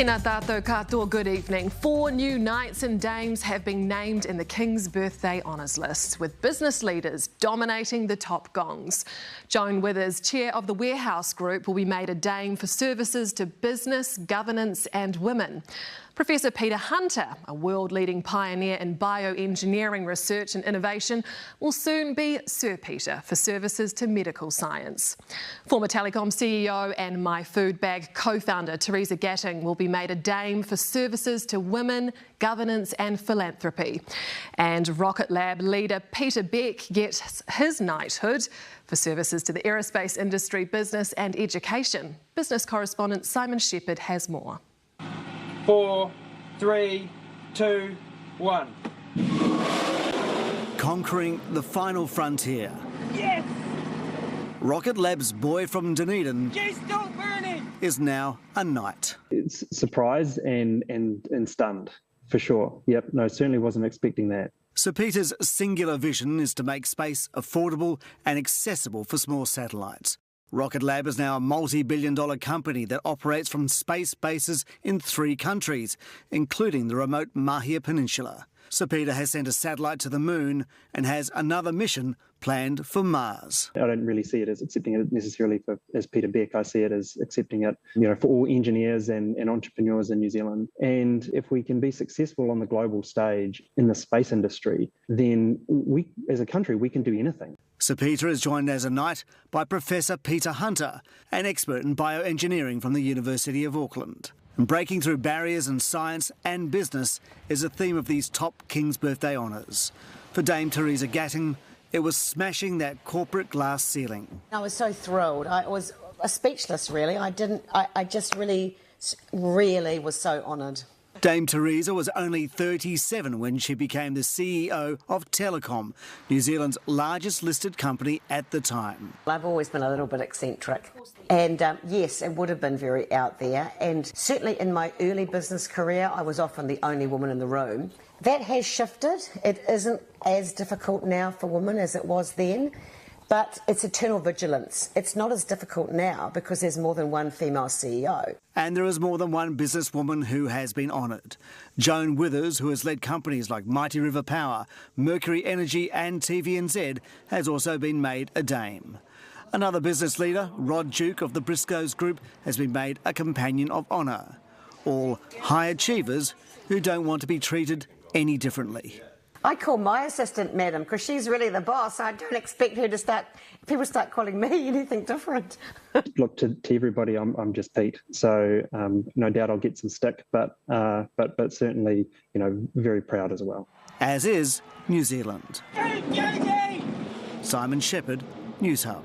Tēnā tātou katoa, good evening. 4 new knights and dames have been named in the King's Birthday Honours list, with business leaders dominating the top gongs. Joan Withers, chair of the Warehouse Group, will be made a dame for services to business, governance and women. Professor Peter Hunter, a world-leading pioneer in bioengineering research and innovation, will soon be Sir Peter for services to medical science. Former Telecom CEO and My Food Bag co-founder Teresa Gatting will be made a dame for services to women, governance and philanthropy. And Rocket Lab leader Peter Beck gets his knighthood for services to the aerospace industry, business and education. Business correspondent Simon Shepherd has more. 4, 3, 2, 1. Conquering the final frontier. Yes! Rocket Lab's boy from Dunedin is now a knight. It's surprised and stunned, for sure. Yep, no, certainly wasn't expecting that. Sir Peter's singular vision is to make space affordable and accessible for small satellites. Rocket Lab is now a multi-billion-dollar company that operates from space bases in 3 countries, including the remote Mahia Peninsula. Sir Peter has sent a satellite to the moon and has another mission planned for Mars. I don't really see it as accepting it necessarily as Peter Beck. I see it as accepting it, for all engineers and entrepreneurs in New Zealand. And if we can be successful on the global stage in the space industry, then we, as a country, we can do anything. Sir Peter is joined as a knight by Professor Peter Hunter, an expert in bioengineering from the University of Auckland. And breaking through barriers in science and business is a theme of these top King's Birthday honours. For Dame Teresa Gatting, it was smashing that corporate glass ceiling. I was so thrilled. I was speechless, really. I just really was so honoured. Dame Teresa was only 37 when she became the CEO of Telecom, New Zealand's largest listed company at the time. I've always been a little bit eccentric. And yes, it would have been very out there. And certainly in my early business career, I was often the only woman in the room. That has shifted. It isn't as difficult now for women as it was then. But it's eternal vigilance. It's not as difficult now because there's more than one female CEO. And there is more than one businesswoman who has been honoured. Joan Withers, who has led companies like Mighty River Power, Mercury Energy and TVNZ, has also been made a dame. Another business leader, Rod Duke of the Briscoes Group, has been made a Companion of Honour. All high achievers who don't want to be treated any differently. I call my assistant Madam because she's really the boss. I don't expect her to people start calling me anything different. Look, to everybody, I'm just Pete. So no doubt I'll get some stick, but certainly, very proud as well. As is New Zealand. Simon Shepherd, Newshub.